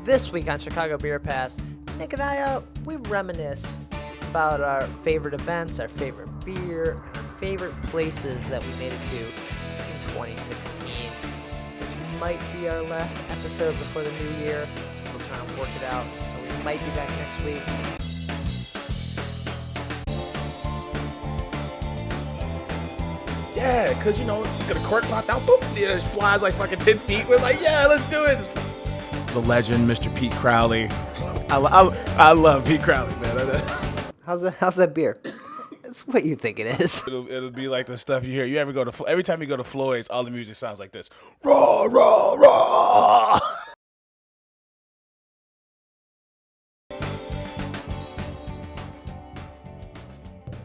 This week on Chicago Beer Pass, Nick and I, we reminisce about our favorite events, our favorite beer, and our favorite places that we made it to in 2016. This might be our last episode before the new year. Still trying to work it out, so we might be back next week. Yeah, because, you know, get a cork popped out, boop, it just flies like fucking 10 feet. We're like, yeah, let's do it. The legend, Mr. Pete Crowley. I love Pete Crowley, man. How's that beer? It's what you think it is. It'll be like the stuff you hear. You ever go to every time you go to Floyd's, all the music sounds like this. Raw, raw, raw.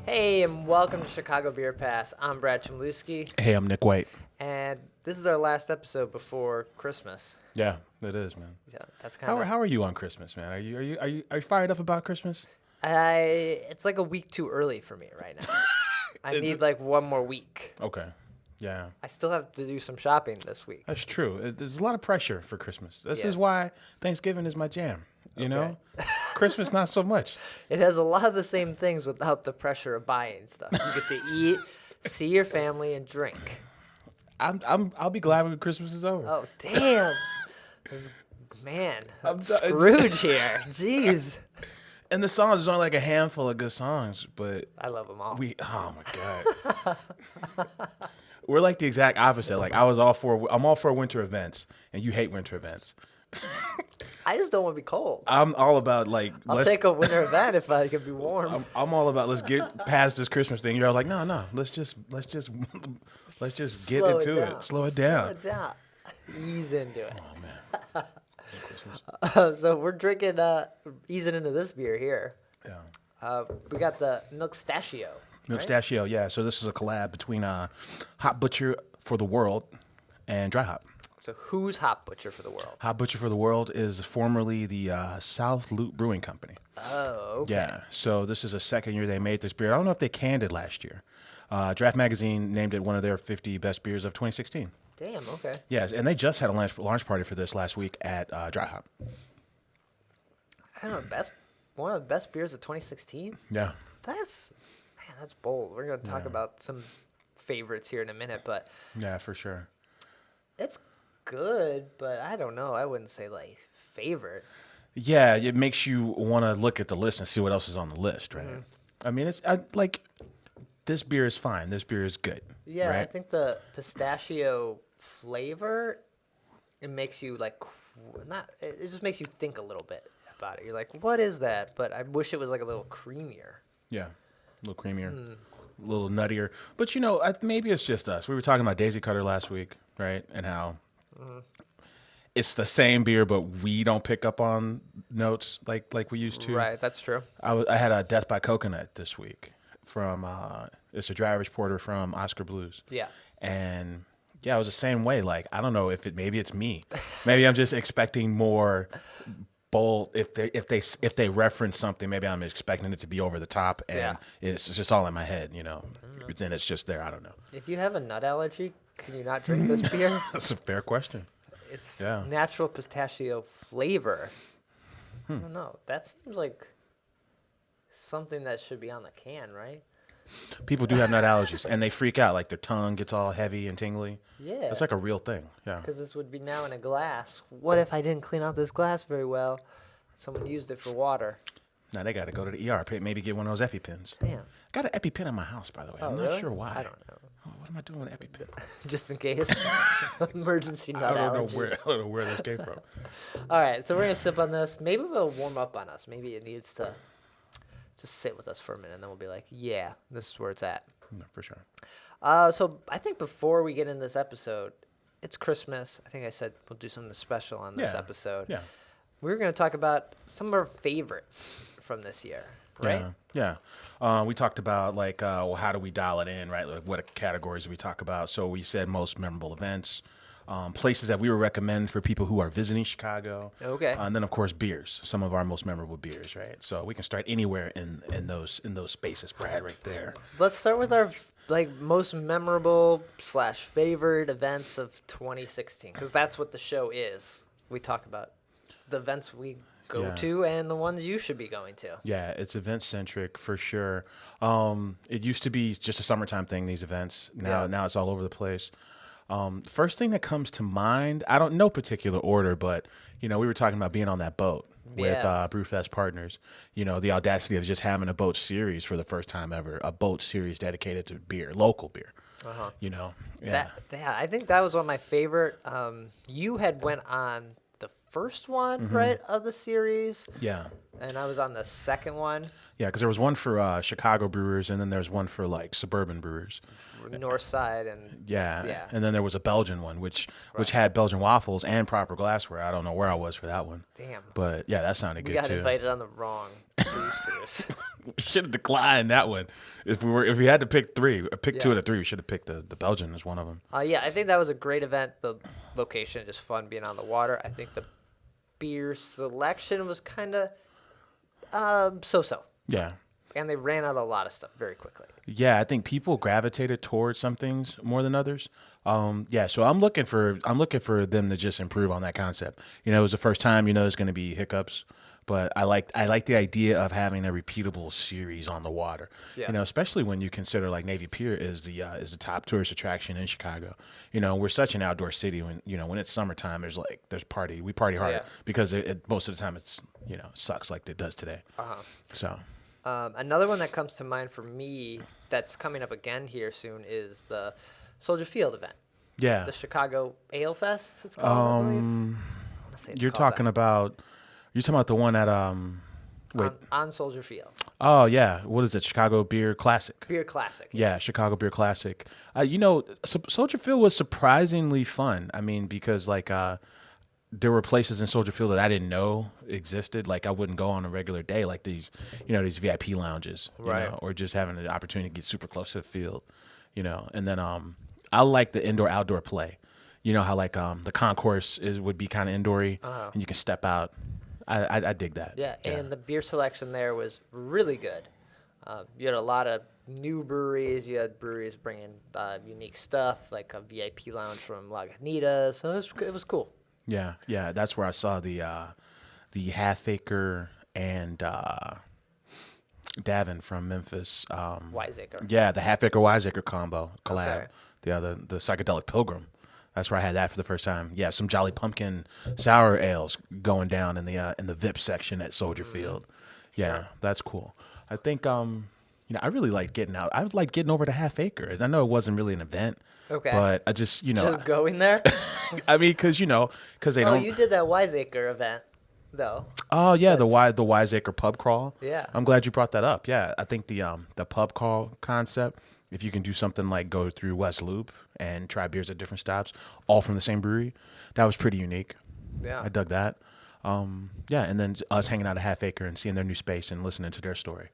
Hey, and welcome to Chicago Beer Pass. I'm Brad Chmielewski, Hey, I'm Nik White. and this is our last episode before Christmas. Yeah, it is, man. Yeah, that's kind of. How are you on Christmas, man? Are you fired up about Christmas? It's like a week too early for me right now. I need like one more week. Okay. Yeah. I still have to do some shopping this week. That's true. There's a lot of pressure for Christmas. This is why Thanksgiving is my jam. You know, Christmas not so much. It has a lot of the same things without the pressure of buying stuff. You get to eat, see your family, and drink. I'll be glad when Christmas is over. Oh damn, man, Scrooge here. Jeez. And the songs, there's only like a handful of good songs, but I love them all. Oh my god. We're like the exact opposite. Like I'm all for winter events, and you hate winter events. I just don't want to be cold. I'm all about like I'll take a winter event if I can be warm. I'm all about let's get past this Christmas thing. You're all like, no, let's just get into it. Slow it down. Ease into it. Oh man. So we're drinking, easing into this beer here. Yeah. We got the Milkstachio. Milkstachio, yeah. So this is a collab between Hop Butcher for the World and DryHop. So who's Hop Butcher for the World? Hop Butcher for the World is formerly the South Loop Brewing Company. Oh, okay. Yeah. So this is the second year they made this beer. I don't know if they canned it last year. Draft Magazine named it one of their 50 best beers of 2016. Damn, okay. Yeah, and they just had a launch party for this last week at DryHop. I don't know, one of the best beers of 2016? Yeah. That's bold. We're going to talk about some favorites here in a minute, but Yeah, for sure. it's good, but I don't know. I wouldn't say like favorite. Yeah, it makes you want to look at the list and see what else is on the list, right? I mean, it's like this beer is fine. This beer is good. Yeah, right? I think the pistachio flavor, it makes you like it just makes you think a little bit about it. You're like, what is that? But I wish it was like a little creamier. Yeah, a little creamier, a little nuttier. But you know, maybe it's just us. We were talking about Daisy Cutter last week, right? And how it's the same beer, but we don't pick up on notes like we used to. Right, that's true. I had a Death by Coconut this week from it's a dry Irish porter from Oscar Blues. Yeah. And yeah, it was the same way. Like, I don't know maybe it's me. Maybe I'm just expecting more bold. If they reference something, maybe I'm expecting it to be over the top, and it's just all in my head, you know. Then it's just there. I don't know. If you have a nut allergy, can you not drink this beer? That's a fair question. It's natural pistachio flavor. I don't know. That seems like something that should be on the can, right? People do have nut allergies, and they freak out. Like their tongue gets all heavy and tingly. Yeah. That's like a real thing. Yeah. Because this would be now in a glass. What if I didn't clean out this glass very well? Someone used it for water. Now they got to go to the ER. Maybe get one of those EpiPens. Damn. Got an EpiPen in my house, by the way. I'm really? not sure why. I don't know. Oh, what am I doing with an EpiPen? Just in case. Emergency nut allergy. I don't know where this came from. All right, so we're going to sip on this. Maybe it'll warm up on us. Maybe it needs to just sit with us for a minute, and then we'll be like, yeah, this is where it's at. No, for sure. So I think before we get in this episode, it's Christmas. I think I said we'll do something special on this episode. Yeah. We're going to talk about some of our favorites from this year, right? Yeah. We talked about like, how do we dial it in, right? Like what categories do we talk about? So we said most memorable events, places that we would recommend for people who are visiting Chicago. Okay. And then of course beers, some of our most memorable beers, right? So we can start anywhere in those spaces, Brad, right there. Let's start with our most memorable / favorite events of 2016, because that's what the show is. We talk about the events we go Yeah. to and the ones you should be going to. Yeah, it's event-centric for sure. It used to be just a summertime thing, these events. Now it's all over the place. First thing that comes to mind, I don't know particular order, but, we were talking about being on that boat with Brewfest partners. The audacity of just having a boat series for the first time ever, a boat series dedicated to beer, local beer. Yeah. I think that was one of my favorite. You had went on the first one, right, of the series, Yeah. and I was on the second one. Yeah, because there was one for Chicago brewers, and then there's one for like suburban brewers. North Side and Yeah. And then there was a Belgian one, which had Belgian waffles and proper glassware. I don't know where I was for that one. Damn. But yeah, that sounded We good got too. invited on the wrong booze cruise. We should have declined that one. If we had to pick two out of three, we should have picked the Belgian as one of them. Yeah, I think that was a great event. The location, just fun being on the water. I think the beer selection was kind of so-so. Yeah. And they ran out of a lot of stuff very quickly. Yeah, I think people gravitated towards some things more than others. So I'm looking for them to just improve on that concept. It was the first time. There's going to be hiccups, but I like the idea of having a repeatable series on the water. Yeah. Especially when you consider like Navy Pier is the top tourist attraction in Chicago. We're such an outdoor city. When it's summertime, we party hard because most of the time it's sucks like it does today. So. Another one that comes to mind for me that's coming up again here soon is the Soldier Field event. Yeah. The Chicago Ale Fest, it's called, I believe. I wanna say it's You're called talking that. about the one at On Soldier Field. Oh yeah, what is it? Chicago Beer Classic. Beer Classic. Yeah, Chicago Beer Classic. Soldier Field was surprisingly fun. I mean, because there were places in Soldier Field that I didn't know existed. Like I wouldn't go on a regular day, like these VIP lounges, or just having the opportunity to get super close to the field, And then I like the indoor-outdoor play. How the concourse would be kind of indoory, and you can step out. I dig that. Yeah, and the beer selection there was really good. You had a lot of new breweries. You had breweries bringing unique stuff, like a VIP lounge from Lagunitas. So it was cool. Yeah, that's where I saw the Half Acre and Davin from Memphis. Wiseacre. Yeah, the Half Acre Wiseacre collab. Okay. The Psychedelic Pilgrim. That's where I had that for the first time. Yeah, some Jolly Pumpkin sour ales going down in the VIP section at Soldier Field. Yeah, Sure. that's cool. I think I really like getting out. I like getting over to Half Acre. I know it wasn't really an event. Okay. But I just Just going there? I mean, because they don't. You did that Wiseacre event, though. Oh yeah, the Wiseacre pub crawl. Yeah. I'm glad you brought that up. Yeah, I think the pub crawl concept, if you can do something like go through West Loop and try beers at different stops, all from the same brewery, that was pretty unique. Yeah. I dug that. And then us hanging out at Half Acre and seeing their new space and listening to their story.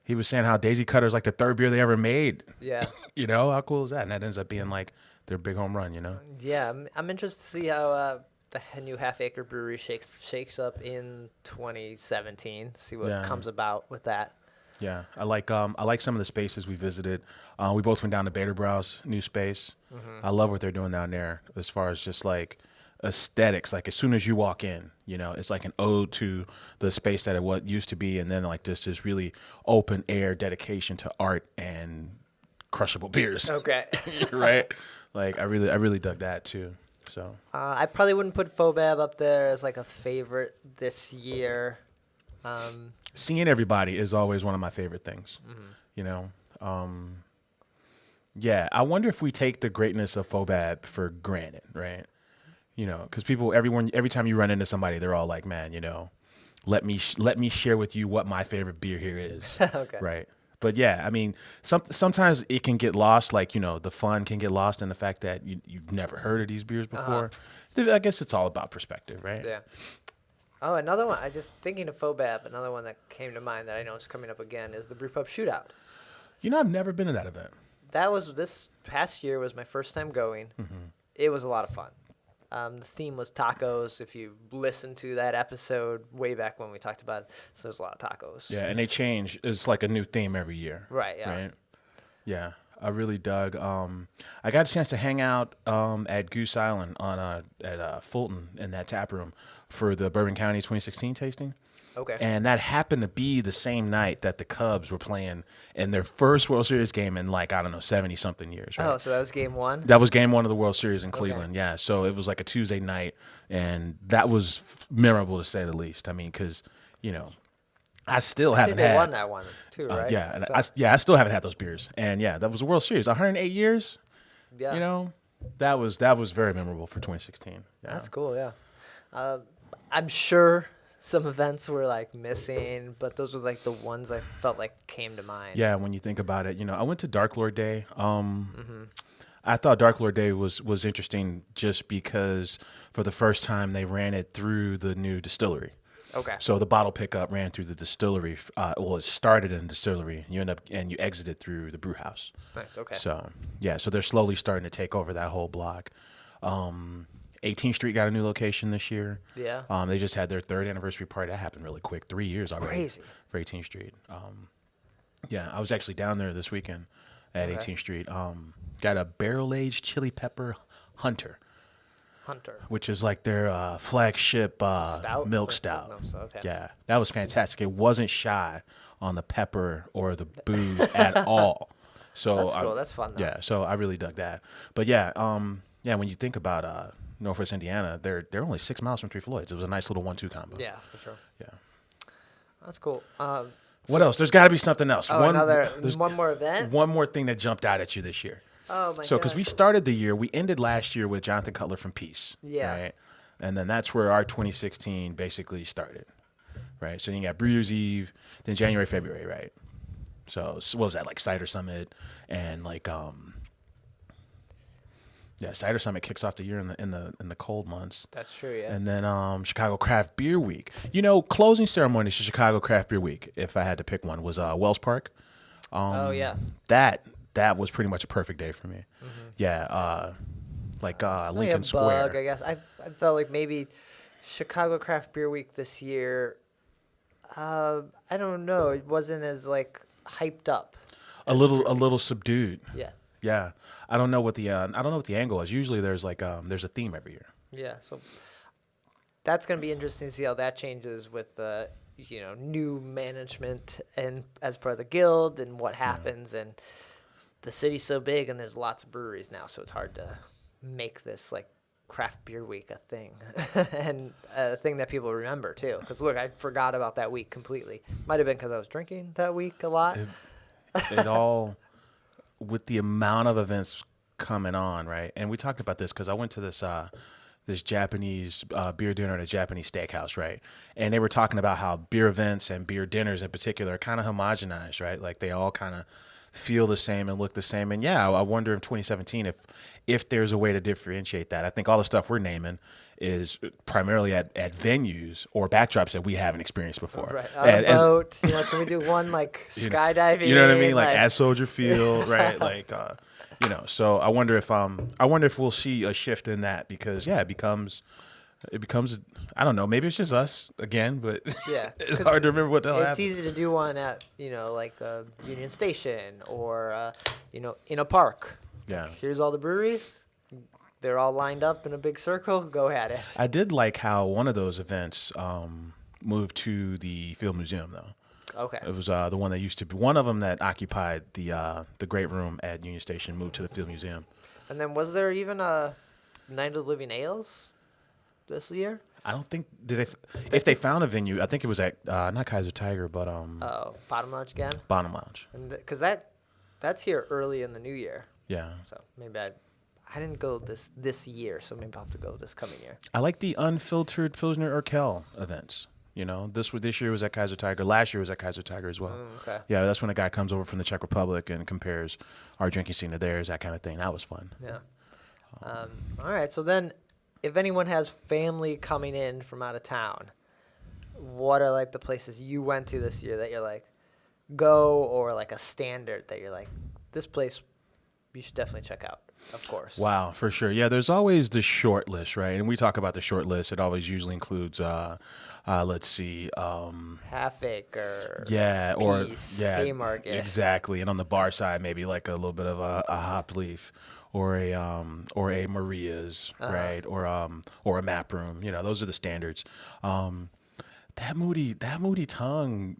He was saying how Daisy Cutter's like the third beer they ever made. Yeah. How cool is that? And that ends up being like their big home run. Yeah, I'm interested to see how the new Half Acre Brewery shakes up in 2017. See what comes about with that. Yeah, I like some of the spaces we visited. We both went down to Bader Brow's new space. I love what they're doing down there as far as just like aesthetics. Like as soon as you walk in, it's like an ode to the space that it used to be, and then like this really open air dedication to art and crushable beers. Okay. Right? Like I really dug that too. So I probably wouldn't put Fobab up there as like a favorite this year. Seeing everybody is always one of my favorite things. Yeah, I wonder if we take the greatness of Fobab for granted, right? Because every time you run into somebody, they're all like, man, let me share with you what my favorite beer here is. Okay. Right. But yeah, I mean, sometimes it can get lost, like, the fun can get lost in the fact that you've never heard of these beers before. I guess it's all about perspective, right? Yeah. Oh, another one. I just thinking of Fobab. Another one that came to mind that I know is coming up again is the Brewpub Shootout. I've never been to that event. That was this past year was my first time going. It was a lot of fun. The theme was tacos. If you listen to that episode way back when we talked about it, so there's a lot of tacos. Yeah, and they change. It's like a new theme every year. Right, yeah. Right? Yeah. I really dug. I got a chance to hang out at Goose Island at Fulton in that tap room for the Bourbon County 2016 tasting. Okay. And that happened to be the same night that the Cubs were playing in their first World Series game in 70-something years. Right? Oh, so that was game one? That was game one of the World Series in Cleveland. Yeah. So it was like a Tuesday night, and that was memorable to say the least. I mean, because, I still haven't they had. won that one too, right? Yeah, and So, I still haven't had those beers. And yeah, that was a World Series. 108 years. yeah. That was very memorable for 2016. Yeah. That's cool, yeah. I'm sure some events were like missing, but those were like the ones I felt like came to mind. Yeah, when you think about it, I went to Dark Lord Day. I thought Dark Lord Day was interesting just because for the first time they ran it through the new distillery. Okay. So the bottle pickup ran through the distillery. It started in the distillery. You exited through the brew house. Nice. Okay. So so they're slowly starting to take over that whole block. 18th Street got a new location this year. Yeah. They just had their 3rd anniversary party. That happened really quick. 3 years already. Crazy. For 18th Street. I was actually down there this weekend at 18th Street. Got a barrel-aged chili pepper Hunter, which is like their flagship Stout? milk stout. Milk stout, okay. Yeah, that was fantastic. It wasn't shy on the pepper or the booze at all. So That's cool. That's fun, though. Yeah, so I really dug that. But when you think about Northwest Indiana, they're only 6 miles from Three Floyds. It was a nice little 1-2 combo. Yeah, for sure. Yeah. That's cool. What else? There's got to be something else. Oh, one more event? One more thing that jumped out at you this year. Oh, my So, because we started the year, we ended last year with Jonathan Cutler from Peace. Yeah. Right? And then that's where our 2016 basically started. Right? So, you got Brew Year's Eve, then January, February, right? So, what was that? Like Cider Summit and Cider Summit kicks off the year in the cold months. That's true, yeah. And then Chicago Craft Beer Week. Closing ceremony to Chicago Craft Beer Week, if I had to pick one, was Wells Park. Oh, yeah. That was pretty much a perfect day for me. Mm-hmm. Yeah, Lincoln Square. I guess I felt like maybe Chicago Craft Beer Week this year. I don't know. It wasn't as hyped up. A little subdued. Yeah. Yeah, I don't know what the angle is. Usually there's there's a theme every year. Yeah, so that's gonna be interesting to see how that changes with new management and as part of the guild and what happens. And the city's so big and there's lots of breweries now, so it's hard to make this craft beer week a thing and a thing that people remember too. Because look, I forgot about that week completely. Might have been because I was drinking that week a lot. It all. With the amount of events coming on, right? And we talked about this because I went to this Japanese beer dinner at a Japanese steakhouse, right? And they were talking about how beer events and beer dinners in particular are kind of homogenized, right? Like they all kind of feel the same and look the same. And I wonder in 2017 if there's a way to differentiate that. I think all the stuff we're naming is primarily at venues or backdrops that we haven't experienced before. Right. On a boat. Can we do one skydiving? You know what I mean? Like at Soldier Field, right? So I wonder if we'll see a shift in that because it becomes I don't know, maybe it's just us again, but yeah, it's hard to remember what the hell happened. It's easy to do one at Union Station or in a park. Yeah. Here's all the breweries. They're all lined up in a big circle. Go at it. I did like how one of those events moved to the Field Museum, though. Okay. It was the one that used to be one of them that occupied the great room at Union Station, moved to the Field Museum. And then was there even a Night of the Living Ales this year? I don't think if they found a venue, I think it was at not Kaiser Tiger, but Bottom Lounge again. Bottom Lounge. And because that's here early in the new year. Yeah. So maybe I didn't go this year, so maybe I'll have to go this coming year. I like the unfiltered Pilsner Urquell events. This year was at Kaiser Tiger. Last year was at Kaiser Tiger as well. Okay. Yeah, that's when a guy comes over from the Czech Republic and compares our drinking scene to theirs, that kind of thing. That was fun. Yeah. All right. So then, if anyone has family coming in from out of town, what are the places you went to this year that you're go, or a standard that you're this place you should definitely check out of course. Wow, for sure. Yeah, there's always the short list, right? And we talk about the short list. It always usually includes, let's see, Half Acre. yeah, or Peace, yeah, Haymarket. exactly. And on the bar side, maybe like a little bit of a hop leaf, or a Maria's, right? Or a map room. You know, those are the standards. That moody tongue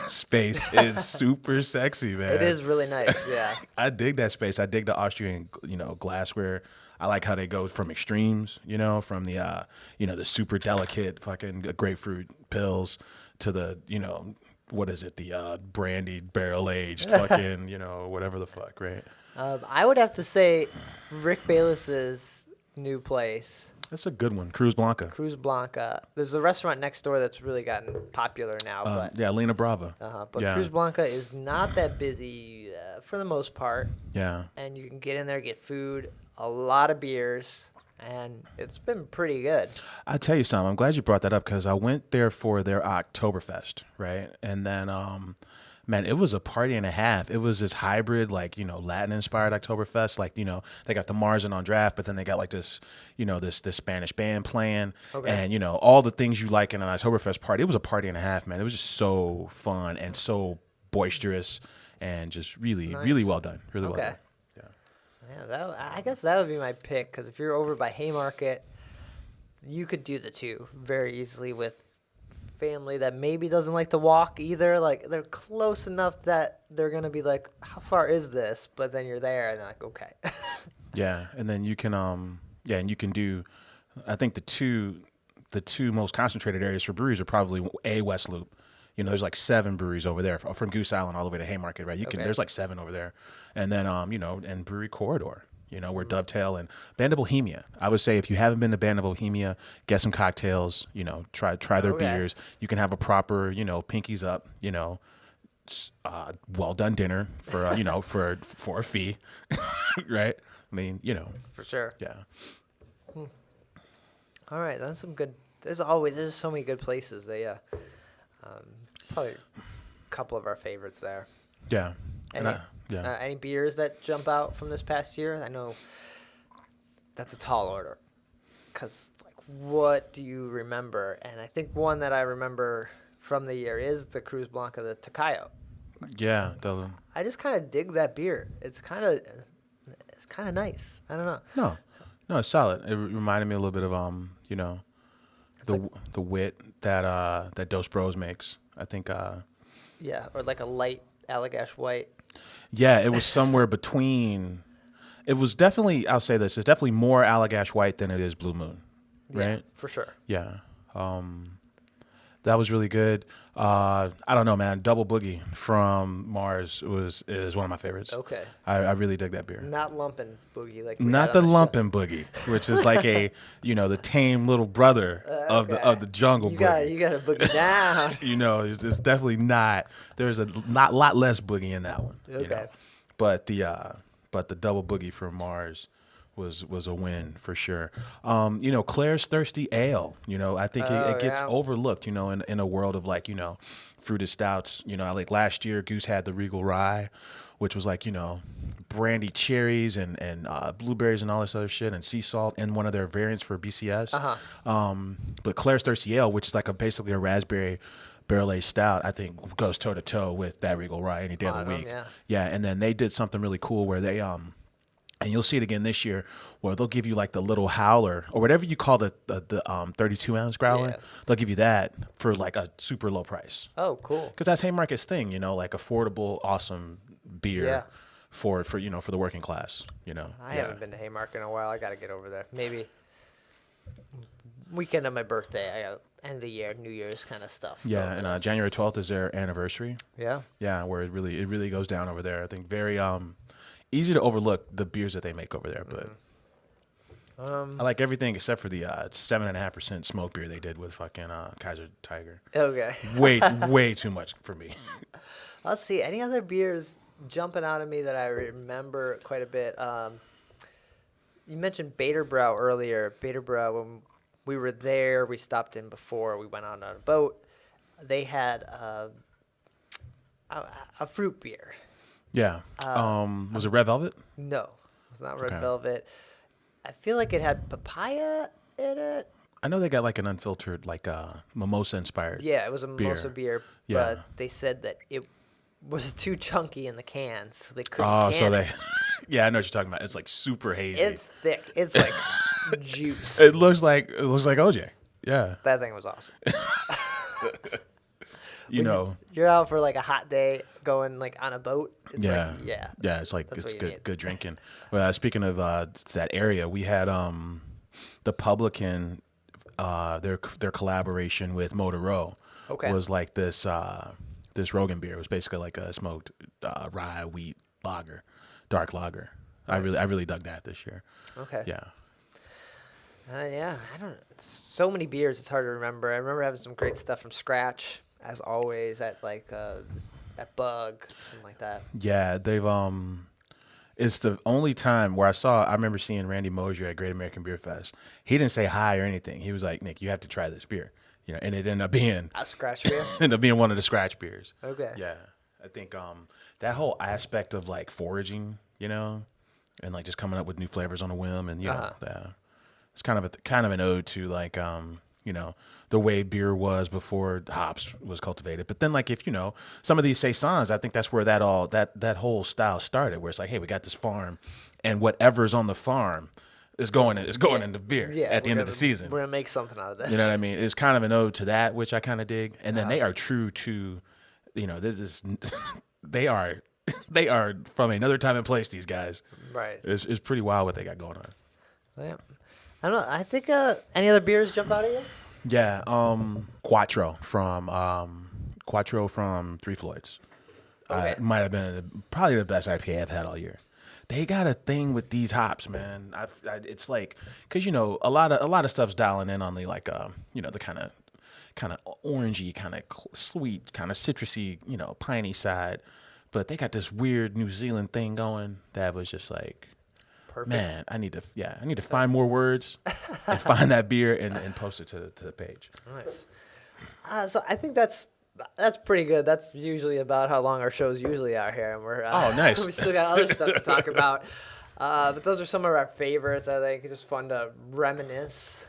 space is super sexy, man. It is really nice, yeah. I dig that space. I dig the Austrian, glassware. I like how they go from extremes, from the, the super delicate fucking grapefruit pills to the, what is it? The brandied barrel aged fucking, whatever the fuck, right? I would have to say Rick Bayless's new place. That's a good one. Cruz Blanca. Cruz Blanca. There's a restaurant next door that's really gotten popular now, but Yeah, Lena Brava. Yeah. Cruz Blanca is not that busy for the most part. Yeah. And you can get in there, get food, a lot of beers, and it's been pretty good. I tell you something. I'm glad you brought that up because I went there for their Oktoberfest, right? And then, man, it was a party and a half. It was this hybrid, like, Latin-inspired Oktoberfest. Like, they got the Marzen on draft, but then they got like this, this Spanish band playing. Okay. And, all the things you like in an Oktoberfest party. It was a party and a half, man. It was just so fun and so boisterous and just really, really well done. Really well done. Yeah, I guess that would be my pick because if you're over by Haymarket, you could do the two very easily with family that maybe doesn't like to walk either. Like they're close enough that they're gonna be like, "How far is this?" But then you're there and they're like, "Okay." Yeah, and then you can and you can do. I think the two most concentrated areas for breweries are probably West Loop. There's like 7 breweries over there from Goose Island all the way to Haymarket, right? There's like 7 over there, and then and Brewery Corridor. Where Dovetail and Band of Bohemia. I would say if you haven't been to Band of Bohemia, get some cocktails. Try their beers. You can have a proper pinkies up. Well done dinner for for a fee, right? I mean For sure. Yeah. All right, that's some good. There's so many good places. Probably a couple of our favorites there. Yeah. Any beers that jump out from this past year? I know that's a tall order. Because, what do you remember? And I think one that I remember from the year is the Cruz Blanca, the Tocayo. Yeah. I just kind of dig that beer. It's kind of nice. I don't know. No, it's solid. It reminded me a little bit of the wit that Dos Bros makes. I think. Yeah, or like a light Allagash White. Yeah, it was somewhere between. It was definitely. I'll say this. It's definitely more Allagash White than it is Blue Moon, right? Yeah, for sure. Yeah. That was really good. I don't know, man. Double Boogie from Mars is one of my favorites. Okay. I really dig that beer. Not lumping boogie like. Not the lumping boogie, which is like a the tame little brother of the jungle boogie. You got to boogie down. It's definitely not. There's a lot less boogie in that one. Okay. But the double boogie from Mars was a win for sure. Claire's Thirsty Ale. I think it gets overlooked. In a world of fruited stouts. Like last year, Goose had the Regal Rye, which was like brandy cherries and blueberries and all this other shit and sea salt in one of their variants for BCS. But Claire's Thirsty Ale, which is like basically a raspberry barrel-aged stout, I think goes toe to toe with that Regal Rye any day of the week. Yeah, and then they did something really cool where they and you'll see it again this year, where they'll give you like the little howler or whatever you call the 32-ounce growler. Yeah. They'll give you that for like a super low price. Oh, cool. Because that's Haymarket's thing, like affordable, awesome beer for the working class. I haven't been to Haymarket in a while. I got to get over there. Maybe weekend of my birthday. I got end of the year, New Year's kind of stuff. Yeah, and January 12th is their anniversary. Yeah. Yeah, where it really goes down over there. I think very easy to overlook the beers that they make over there, but I like everything except for the 7.5% smoke beer they did with fucking Kaiser Tiger. Okay. way too much for me. Let's see. Any other beers jumping out at me that I remember quite a bit? You mentioned Baderbrau earlier. Baderbrau, when we were there, we stopped in before we went on a boat. They had a fruit beer. Yeah. Was it Red Velvet? No. was not red Okay. velvet. I feel like it had papaya in it. I know they got like an unfiltered, like mimosa inspired. Yeah, it was a mimosa beer, Yeah. but they said that it was too chunky in the cans. So they couldn't Oh, can so it. they, yeah, I know what you're talking about. It's like super hazy. It's thick. It's like juice. It looks like OJ. Yeah, That thing was awesome. You're out for like a hot day, going like on a boat. It's yeah, like, yeah. yeah. It's like That's it's what you need. good drinking. Well, speaking of that area, we had the Publican, their collaboration with Motorola Okay. was like this Rogan beer. It was basically like a smoked rye wheat lager, dark lager. I really dug that this year. Okay. Yeah. Yeah, I don't. So many beers, it's hard to remember. I remember having some great stuff from scratch, as always, at like at Bug, something like that. Yeah, they've it's the only time where I remember seeing Randy Mosier at Great American Beer Fest. He didn't say hi or anything. He was like, "Nick, you have to try this beer." And it ended up being A scratch beer. one of the scratch beers. Okay. Yeah. I think that whole aspect of like foraging, and like just coming up with new flavors on a whim, and it's kind of an ode to like the way beer was before hops was cultivated. But then like if some of these saisons, I think that's where that whole style started, where it's like, hey, we got this farm, and whatever's on the farm is going into beer at the end of the season. We're gonna make something out of this. You know what I mean? It's kind of an ode to that, which I kind of dig. And then they are true to, this is they are from another time and place. These guys, Right. It's pretty wild what they got going on. Yeah. I don't know. I think any other beers jump out at you? Yeah, Quattro from Three Floyds. Okay. Might have been probably the best IPA I've had all year. They got a thing with these hops, man. It's like, because a lot of stuff's dialing in on the like the kind of orangey, kind of sweet, kind of citrusy, piney side, but they got this weird New Zealand thing going that was just like, Perfect. man, I need to find more words and find that beer and post it to the page. Nice. So I think that's pretty good. That's usually about how long our shows usually are here, and we're Oh, nice. we still got other stuff to talk about. But those are some of our favorites. I think it's just fun to reminisce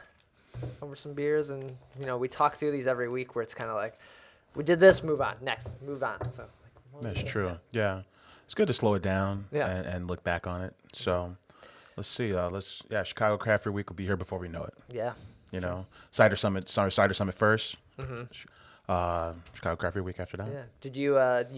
over some beers, and we talk through these every week, where it's kind of like, we did this, move on, next, move on. So That's true. Yeah, it's good to slow it down Yeah. and look back on it. So let's see. Chicago Craft Beer Week will be here before we know it. Yeah. Cider Summit first. Mm-hmm. Chicago Craft Beer Week after that. Yeah. Did you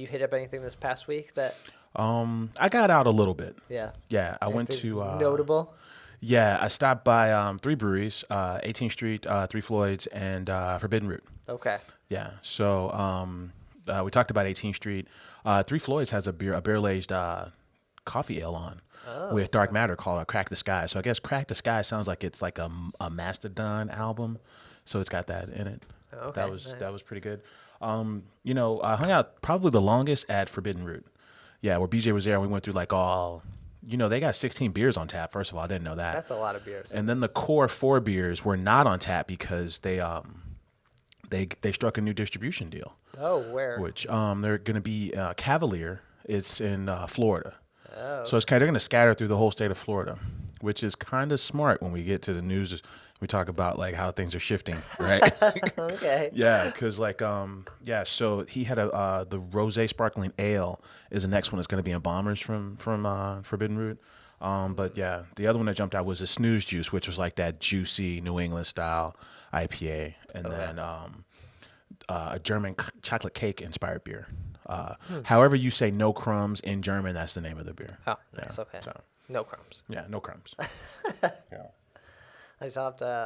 hit up anything this past week that? I got out a little bit. Yeah. Yeah, I went Anything to notable. Yeah, I stopped by 3 breweries, 18th Street, Three Floyds, and Forbidden Root. Okay. Yeah, so we talked about 18th Street. Three Floyds has a barrel-aged coffee ale on with Dark Matter called Crack the Sky. So I guess Crack the Sky sounds like it's like a Mastodon album, so it's got that in it. Okay, That was nice. pretty good. I hung out probably the longest at Forbidden Root. Yeah, where BJ was there, and we went through like all. They got 16 beers on tap. First of all, I didn't know that. That's a lot of beers. And then the core 4 beers were not on tap because they struck a new distribution deal. Oh, where? Which they're going to be Cavalier. It's in Florida. Oh. So they're going to scatter through the whole state of Florida, which is kind of smart when we get to the news. We talk about like how things are shifting, right? Okay. Yeah, because so he had the Rosé Sparkling Ale is the next one that's going to be in Bombers from Forbidden Root. But yeah, the other one that jumped out was the Snooze Juice, which was like that juicy New England style IPA, and then a German chocolate cake inspired beer. However you say no crumbs in German, that's the name of the beer. Oh, nice. Yeah, Okay. so, No crumbs. yeah, no crumbs. Yeah. I'll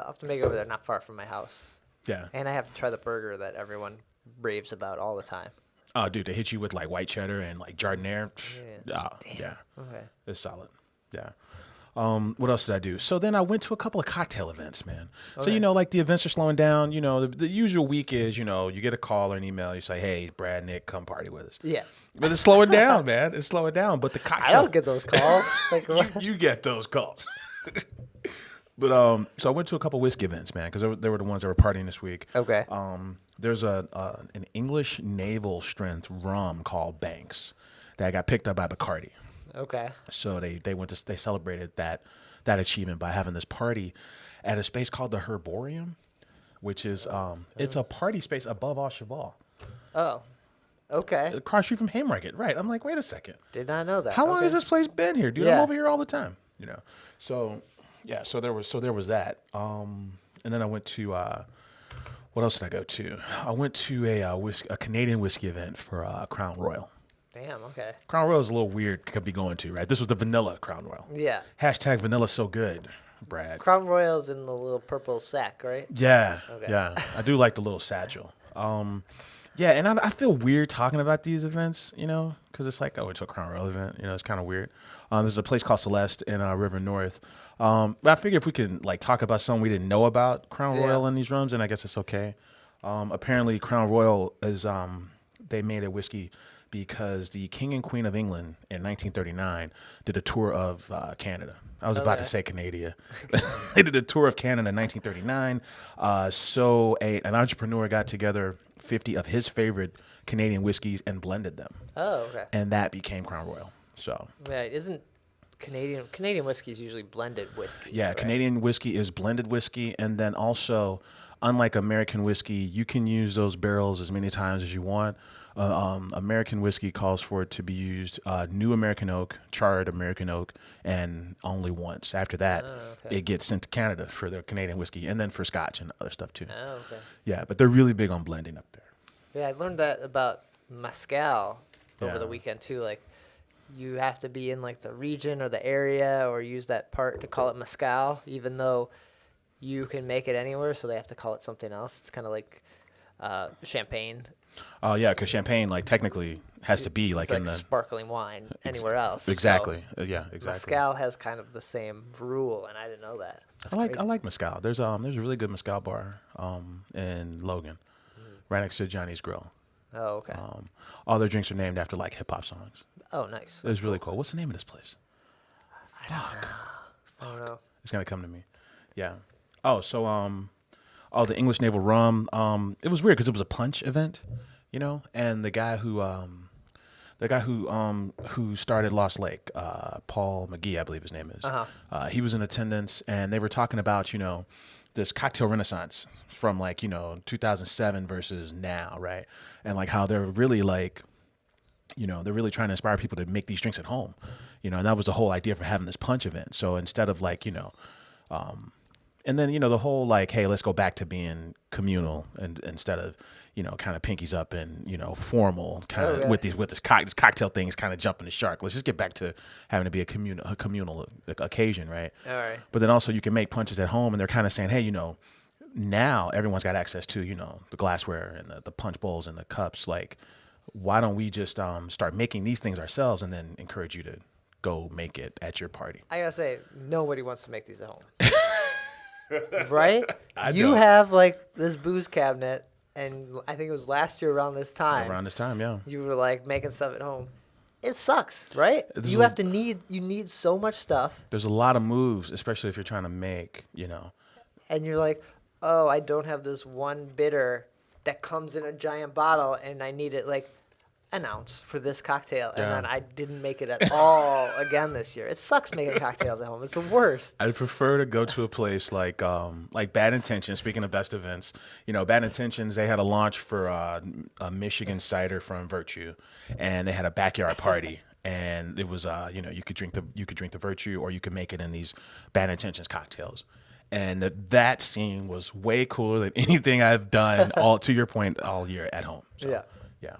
have to make it over there, not far from my house. Yeah. And I have to try the burger that everyone raves about all the time. Oh, dude, they hit you with like white cheddar and like jardiniere. Yeah. Yeah. Okay. It's solid. Yeah. What else did I do? So then I went to a couple of cocktail events, man. Okay. So, like the events are slowing down. The usual week is, you get a call or an email. You say, hey, Brad, Nick, come party with us. Yeah. But it's slowing down, man. It's slowing down. But the I cocktail. don't get those calls. Like, what? You get those calls. But so I went to a couple whiskey events, man, because they were the ones that were partying this week. Okay. There's an English naval strength rum called Banks that got picked up by Bacardi. Okay. So they celebrated that achievement by having this party at a space called the Herborium, which is it's a party space above Au Cheval, Oh. Okay. across street from Haymarket. Right. I'm like, wait a second. Did not know that. How long Okay. has this place been here, dude? Yeah. I'm over here all the time, you know. So, yeah. So there was that. And then I went to what else did I go to? I went to a Canadian whiskey event for Crown Royal. Damn. Okay. Crown Royal is a little weird to be going to, right? This was the vanilla Crown Royal. Yeah. Hashtag vanilla so good, Brad. Crown Royal's in the little purple sack, right? Yeah, Okay. yeah. I do like the little satchel. Yeah, and I feel weird talking about these events, you know, because it's like, oh, it's a Crown Royal event. You know, it's kind of weird. There's a place called Celeste in River North. But I figure if we can like talk about something we didn't know about Crown Royal in these rooms, then I guess it's okay. Apparently, Crown Royal is they made a whiskey because the King and Queen of England in 1939 did a tour of Canada. I was about to say Canada. They did a tour of Canada in 1939. So an entrepreneur got together 50 of his favorite Canadian whiskeys and blended them. Oh, okay. And that became Crown Royal. So Yeah, isn't Canadian whiskey is usually blended whiskey? yeah, right? Canadian whiskey is blended whiskey, and then also, unlike American whiskey, you can use those barrels as many times as you want. American whiskey calls for it to be used new American oak, charred American oak, and only once. After that, it gets sent to Canada for their Canadian whiskey, and then for Scotch and other stuff too. Oh, okay. Yeah, but they're really big on blending up there. Yeah, I learned that about mezcal over Yeah. the weekend too. Like, you have to be in like the region or the area or use that part to call it mezcal, even though you can make it anywhere. So they have to call it something else. It's kind of like champagne. Oh yeah, because champagne like technically has to be like It's in like the sparkling wine anywhere else. So exactly. Yeah, exactly. mezcal has kind of the same rule, and I didn't know that. That's I crazy. like mezcal. There's a really good mezcal bar in Logan, right next to Johnny's Grill. Oh, okay. All their drinks are named after like hip hop songs. Oh, nice. It's really cool. What's the name of this place? I don't know. It's gonna come to me. Yeah. Oh, so the English Naval Rum. It was weird because it was a punch event, you know, and the guy who started Lost Lake, Paul McGee, I believe his name is. He was in attendance, and they were talking about, you know, this cocktail renaissance from like, you know, 2007 versus now, right? And like how they're really like, you know, they're really trying to inspire people to make these drinks at home, you know, and that was the whole idea for having this punch event. So instead of like, you know, and then, you know, the whole like, hey, let's go back to being communal and instead of, you know, kind of pinkies up and, you know, formal kind of with this cocktail things kind of jumping the shark. Let's just get back to having to be a communal occasion, right? All right. But then also you can make punches at home, and they're kind of saying, hey, you know, now everyone's got access to, you know, the glassware and the punch bowls and the cups. Like, why don't we just start making these things ourselves and then encourage you to go make it at your party? I gotta say, nobody wants to make these at home. Right? You don't. have like this booze cabinet, and I think it was last year around this time. Around this time, yeah. You were like making stuff at home. It sucks, right? There's You a- have to you need so much stuff, There's a lot of moves, especially if you're trying to make, you know. and you're like, oh, I don't have this one bitter that comes in a giant bottle, and I need it like an ounce for this cocktail, and Yeah. then I didn't make it at all again this year. It sucks making cocktails at home. It's the worst. I'd prefer to go to a place like Bad Intentions. Speaking of best events, you know, Bad Intentions, they had a launch for a Michigan cider from Virtue, and they had a backyard party. And it was, you know, you could drink the Virtue, or you could make it in these Bad Intentions cocktails. And that scene was way cooler than anything I've done. To your point, all year at home. So, Yeah. yeah.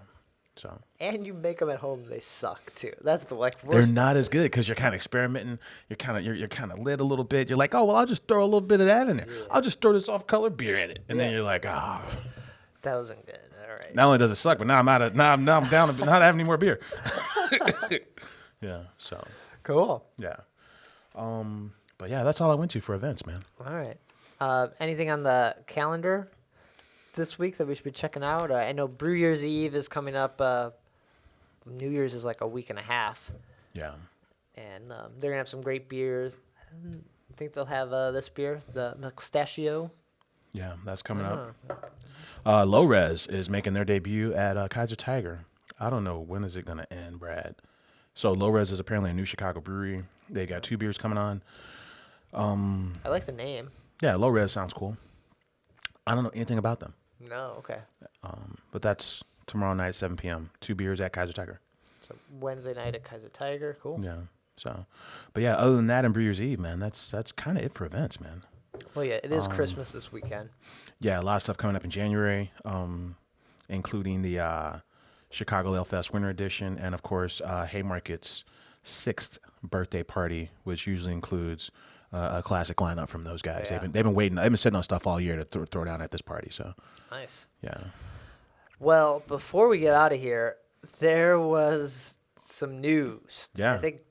So And you make them at home, they suck too. That's the like they're worst. not as good because you're kind of experimenting. You're kind of lit a little bit. You're like, oh well, I'll just throw a little bit of that in there. I'll just throw this off color beer in it, and then you're like, ah. Oh. That wasn't good. All right. Not only does it suck, but now I'm down to not having any more beer. Yeah. So Cool. yeah. But yeah, that's all I went to for events, man. All right. Anything on the calendar this week that we should be checking out? I know Brew Year's Eve is coming up. New Year's is like a week and a half, Yeah. and they're gonna have some great beers. I think they'll have this beer, the Milkstachio. Yeah, that's coming up. Low Res is making their debut at Kaiser Tiger. I don't know when is it gonna end, Brad. So Low Res is apparently a new Chicago brewery. They got 2 beers coming on. I like the name. Yeah, Low Res sounds cool. I don't know anything about them. No, okay. But that's tomorrow night, 7 p.m. 2 beers at Kaiser Tiger. So Wednesday night at Kaiser Tiger. Cool. Yeah. So, but yeah, other than that and New Year's Eve, man, that's kind of it for events, man. Well, yeah, it is Christmas this weekend. Yeah, a lot of stuff coming up in January, including the Chicago Ale Fest Winter Edition, and of course Haymarket's 6th birthday party, which usually includes a classic lineup from those guys. Yeah. They've been waiting. They've been sitting on stuff all year to throw down at this party. So Nice. yeah. Well, before we get out of here, there was some news. Yeah. I think,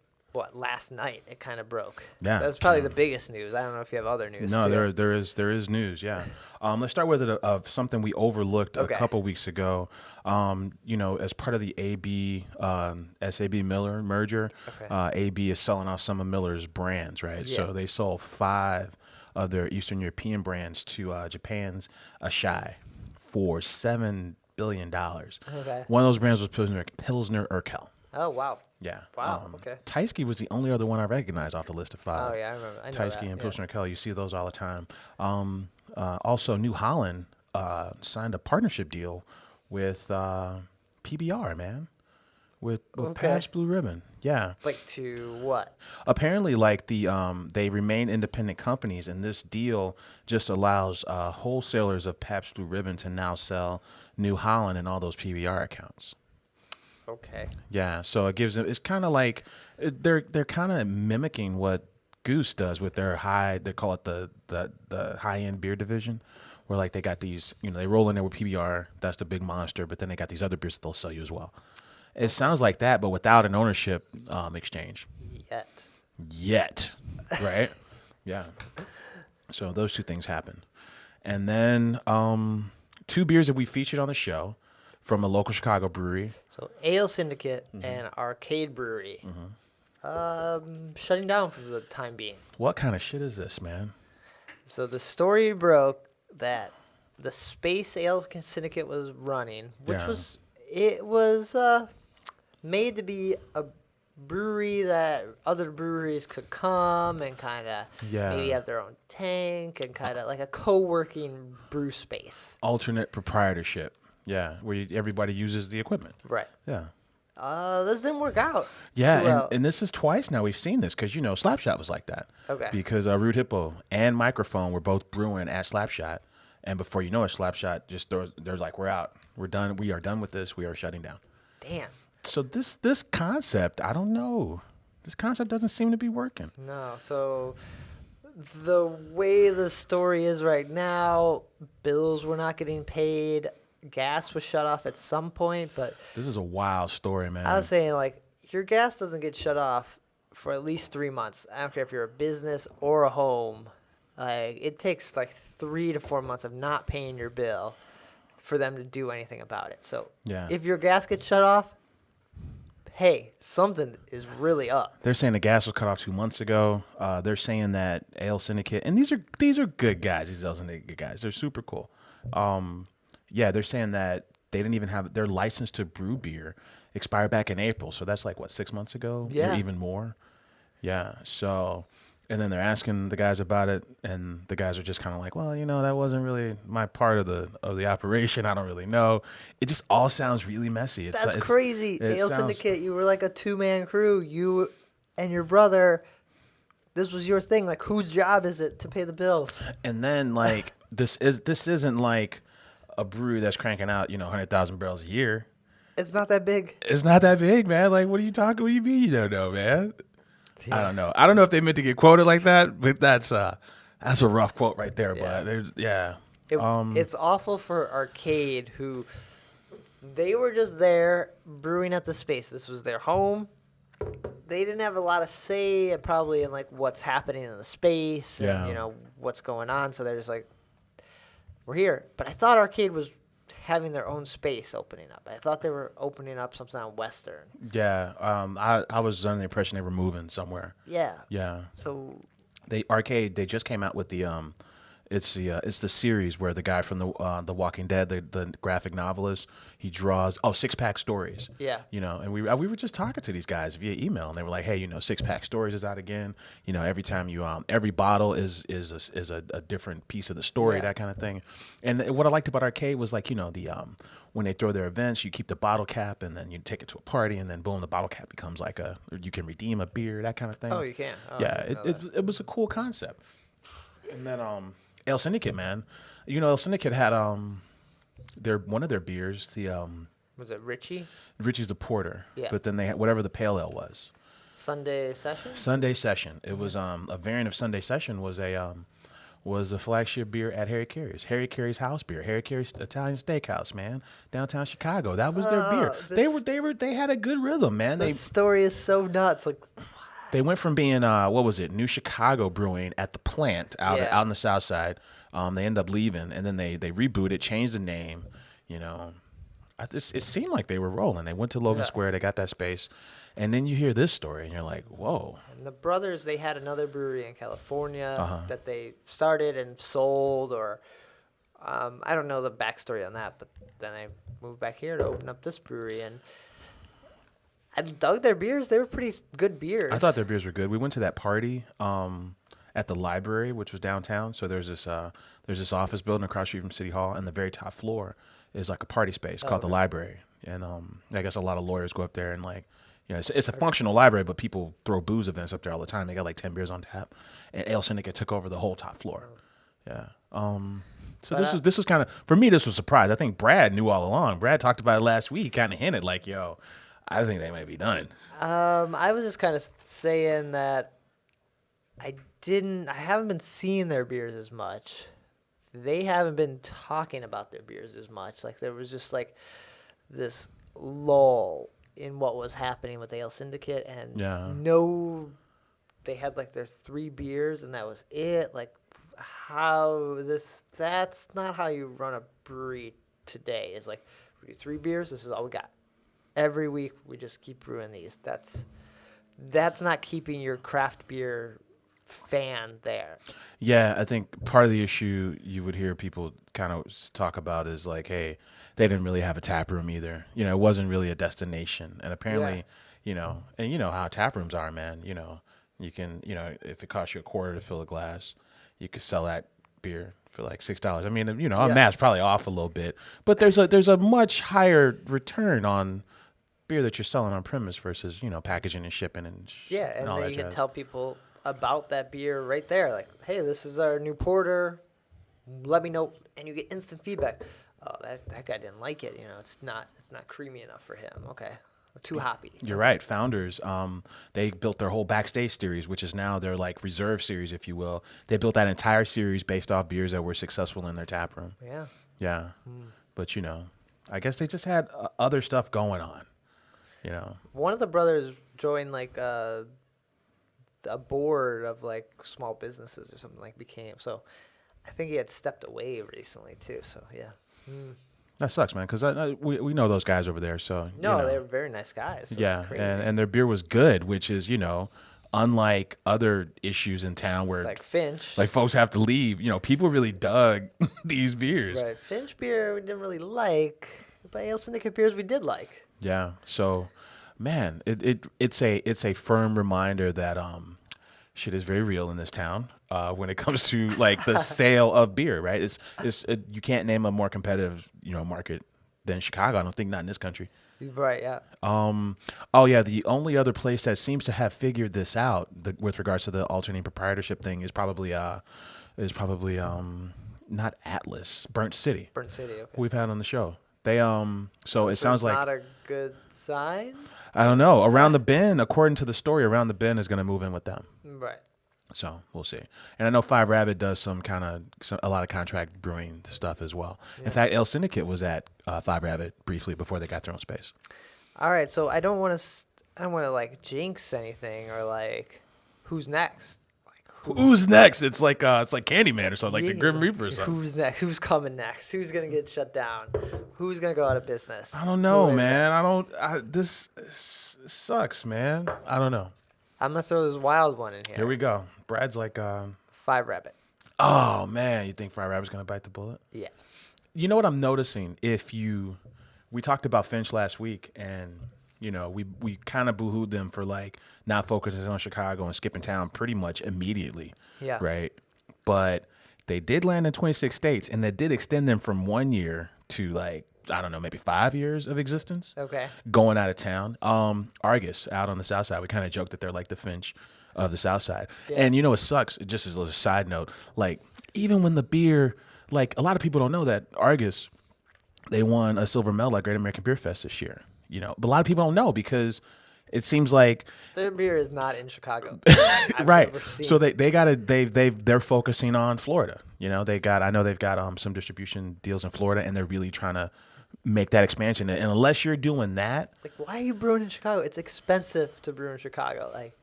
last night it kind of broke. Yeah. That was probably the biggest news. I don't know if you have other news. No, too. there is news. Yeah. Let's start with it of something we overlooked a Okay. couple weeks ago. As part of the AB SAB Miller merger, Okay. AB is selling off some of Miller's brands, right? Yeah. So they sold 5 of their Eastern European brands to Japan's Asahi for $7 billion. Okay. One of those brands was Pilsner Urquell. Oh, wow. Yeah. Wow, okay. Tyskie was the only other one I recognized off the list of 5. Oh, yeah, I remember. I know Tyskie that, and yeah. Pilsner Urquell, you see those all the time. Also, New Holland signed a partnership deal with PBR, man, with Okay. Pabst Blue Ribbon. Yeah. Like to what? Apparently, they remain independent companies, and this deal just allows wholesalers of Pabst Blue Ribbon to now sell New Holland and all those PBR accounts. Okay. Yeah, so it gives them. It's kind of like they're kind of mimicking what Goose does with their they call it the high end beer division, where like they got these, they roll in there with PBR, that's the big monster, but then they got these other beers that they'll sell you as well. It sounds like that, but without an ownership exchange. Yet, right? Yeah. So those 2 things happen, and then 2 beers that we featured on the show from a local Chicago brewery. So Ale Syndicate and Arcade Brewery. Shutting down for the time being. What kind of shit is this, man? So the story broke that the Space Ale Syndicate was running, which Yeah. was made to be a brewery that other breweries could come and kind of Yeah. maybe have their own tank and kind of like a co-working brew space. Alternate proprietorship. Yeah, where everybody uses the equipment. Right. Yeah. This didn't work out. Yeah, too well. and this is twice now we've seen this because, Slapshot was like that. Okay. Because Rude Hippo and Microphone were both brewing at Slapshot. And before you know it, Slapshot just they're like, we're out. We're done. We are done with this. We are shutting down. Damn. So this concept, I don't know. This concept doesn't seem to be working. No. So the way the story is right now, bills were not getting paid. Gas was shut off at some point, but This is a wild story, man. I was saying, like, your gas doesn't get shut off for at least 3 months. I don't care if you're a business or a home. Like, it takes like 3 to 4 months of not paying your bill for them to do anything about it. So Yeah. if your gas gets shut off, hey, something is really up. They're saying the gas was cut off 2 months ago. They're saying that Ale Syndicate, and these are good guys. These Ale Syndicate guys, they're super cool. Yeah, they're saying that they didn't even have their license to brew beer expired back in April. So that's like 6 months ago, Yeah. or even more. Yeah. So, and then they're asking the guys about it, and the guys are just kind of like, well, that wasn't really my part of the operation. I don't really know. It just all sounds really messy. That's crazy. it Ale sounds- Syndicate, you were like a 2-man crew. You and your brother, this was your thing. Like, whose job is it to pay the bills? And then like this isn't like a brewery that's cranking out 100,000 barrels a year. It's not that big. It's not that big, man. Like, what are you talking? What do you mean you don't know, man? I don't know. I don't know if they meant to get quoted like that, but that's a rough quote right there. Yeah. But there's It's awful for Arcade, who they were just there brewing at the space. This was their home. They didn't have a lot of say probably in like what's happening in the space and Yeah. what's going on. So they're just like, we're here. But I thought Arcade was having their own space opening up. I thought they were opening up something on Western. yeah. I was under the impression they were moving somewhere. Yeah. Yeah. So Arcade. They just came out with the It's the series where the guy from the Walking Dead, the graphic novelist, he draws 6-pack stories. Yeah. And we were just talking to these guys via email, and they were like, hey, 6-pack stories is out again. Every time every bottle is a different piece of the story, that kind of thing. And what I liked about Arcade was like, when they throw their events, you keep the bottle cap, and then you take it to a party, and then boom, the bottle cap becomes like you can redeem a beer, that kind of thing. Oh, you can. Oh, Yeah, it was a cool concept. And then Ale Syndicate, man. Ale Syndicate had one of their beers, was it Richie? Richie's the porter. Yeah. But then they had whatever the pale ale was. Sunday Session? Sunday Session. It was a variant of Sunday Session was a flagship beer at Harry Carey's. Harry Carey's house beer. Harry Carey's Italian Steakhouse, man. Downtown Chicago. That was their beer. They had a good rhythm, man. The story is so nuts. Like, they went from being New Chicago Brewing at the plant out on the south side. They ended up leaving, and then they rebooted, changed the name. It seemed like they were rolling. They went to Logan Square. They got that space, and then you hear this story, and you're like, whoa. And the brothers, they had another brewery in California that they started and sold, or I don't know the backstory on that, but then they moved back here to open up this brewery, and I dug their beers. They were pretty good beers. I thought their beers were good. We went to that party at the library, which was downtown. So there's this office building across the street from City Hall, and the very top floor is like a party space called the library. And I guess a lot of lawyers go up there and it's a functional library, but people throw booze events up there all the time. They got like 10 beers on tap, and Ale Syndicate took over the whole top floor. Yeah. So this was kind of, for me, this was a surprise. I think Brad knew all along. Brad talked about it last week. He kind of hinted like, yo, I think they might be done. I was just kind of saying that I haven't been seeing their beers as much. They haven't been talking about their beers as much. Like, there was just like this lull in what was happening with Ale Syndicate, and they had like their 3 beers and that was it. Like, that's not how you run a brewery today. It's like, we do 3 beers, this is all we got. Every week we just keep brewing these. That's not keeping your craft beer fan there. Yeah, I think part of the issue you would hear people kind of talk about is like, hey, they didn't really have a tap room either. It wasn't really a destination. And apparently, and you know how tap rooms are, man. You can, if it costs you $0.25 to fill a glass, you could sell that beer for like $6. I mean, on mass probably off a little bit, but there's a much higher return on beer that you're selling on premise versus packaging and shipping and and all then that you can jazz. tell people about that beer right there. Like, hey, this is our new porter. Let me know, and you get instant feedback. Oh, that guy didn't like it. It's not creamy enough for him. Okay, too hoppy. You're right. Founders, they built their whole backstage series, which is now their like reserve series, if you will. They built that entire series based off beers that were successful in their tap room. Yeah. Yeah. But I guess they just had other stuff going on. One of the brothers joined like a board of like small businesses or something, like so I think he had stepped away recently too. So yeah. That sucks, man, because we know those guys over there. So they're very nice guys. So yeah, it's crazy. and their beer was good, which is unlike other issues in town where like Finch, like folks have to leave. People really dug these beers. Right, Finch beer we didn't really like, but Ale Syndicate beers we did like. Yeah, so man, it's a firm reminder that shit is very real in this town when it comes to like the sale of beer, right? You can't name a more competitive market than Chicago. I don't think, not in this country. Right. Yeah. Oh yeah. The only other place that seems to have figured this out with regards to the alternating proprietorship thing is probably not Atlas, Burnt City. Burnt City. Okay. Who we've had on the show. They so it sounds like not a good sign. I don't know. Around the Bend, according to the story, Around the Bend is going to move in with them. Right. So we'll see. And I know Five Rabbit does a lot of contract brewing stuff as well. Yeah. In fact, Ale Syndicate was at Five Rabbit briefly before they got their own space. All right. So I don't want to like jinx anything or like who's next. Who's next? It's like Candyman or something, like the Grim Reaper or something. Who's next? Who's coming next? Who's gonna get shut down? Who's gonna go out of business? I don't know, man. This sucks, man. I don't know. I'm gonna throw this wild one in here. Here we go. Brad's like Five Rabbit. Oh man, you think Fried Rabbit's gonna bite the bullet? Yeah. You know what I'm noticing? We talked about Finch last week, and we kind of boohooed them for like not focusing on Chicago and skipping town pretty much immediately. Yeah. Right. But they did land in 26 states, and that did extend them from 1 year to like, I don't know, maybe 5 years of existence. Okay. Going out of town. Argus out on the South Side. We kind of joked that they're like the Finch of the South Side. Yeah. And it sucks. Just as a side note, like even when the beer, like a lot of people don't know that Argus, they won a silver medal at Great American Beer Fest this year. But a lot of people don't know because it seems like their beer is not in Chicago. Right. So they're focusing on Florida. I know they've got some distribution deals in Florida, and they're really trying to make that expansion. And unless you're doing that, like, why are you brewing in Chicago? It's expensive to brew in Chicago. Like,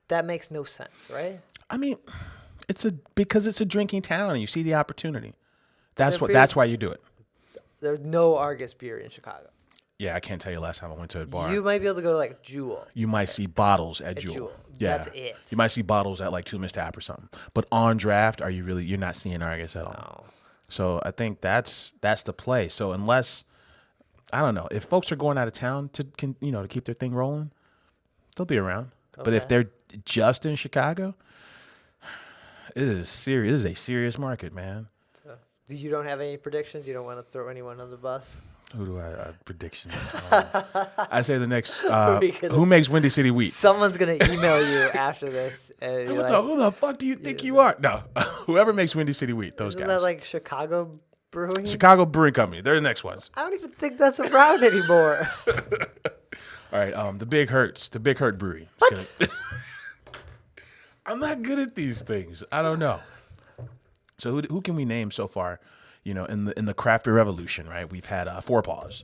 that makes no sense, right? I mean, because it's a drinking town, and you see the opportunity. That's why you do it. There's no Argus beer in Chicago. Yeah, I can't tell you last time I went to a bar. You might be able to go to like Jewel. You might see bottles at Jewel. Yeah. That's it. You might see bottles at like Two Miss Tap or something. But on draft, you're not seeing Argus at all. No. So I think that's the play. So unless, I don't know, if folks are going out of town to keep their thing rolling, they'll be around. Okay. But if they're just in Chicago, it is serious. It is a serious market, man. So, you don't have any predictions? You don't want to throw anyone on the bus? Who do I predictions? I say the next. Who makes Windy City Wheat? Someone's gonna email you after this. And who the fuck do you think you are? No, whoever makes Windy City Wheat, those guys. Isn't that like Chicago Brewing? Chicago Brewing Company. They're the next ones. I don't even think that's around anymore. All right, the Big Hurt Brewery. What? I'm not good at these things. I don't know. So who can we name so far? In the craft beer revolution, right? We've had Four Paws.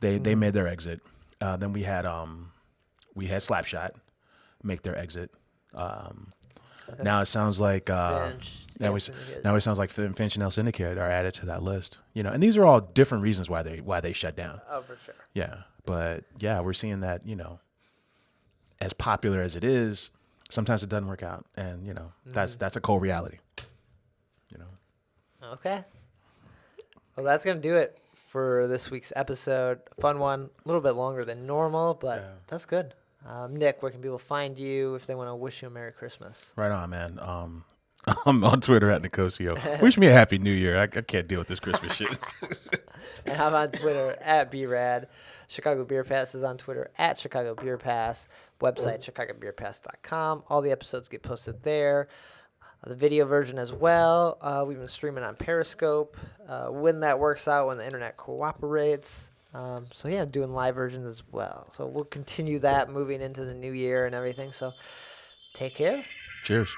They made their exit. Then we had Slapshot make their exit. Now it sounds like Finch. now it sounds like Finch and Ale Syndicate are added to that list. And these are all different reasons why they shut down. Oh, for sure. Yeah, but yeah, we're seeing that as popular as it is, sometimes it doesn't work out, and that's a cold reality. Okay. Well, that's going to do it for this week's episode. Fun one, a little bit longer than normal, but that's good. Nick, where can people find you if they want to wish you a Merry Christmas? Right on, man. I'm on Twitter at Nicosio. Wish me a Happy New Year. I can't deal with this Christmas shit. And I'm on Twitter at BRAD. Chicago Beer Pass is on Twitter at Chicago Beer Pass. Website, chicagobeerpass.com. All the episodes get posted there. The video version as well. We've been streaming on Periscope. When that works out, when the internet cooperates. Doing live versions as well. So we'll continue that moving into the new year and everything. So take care. Cheers.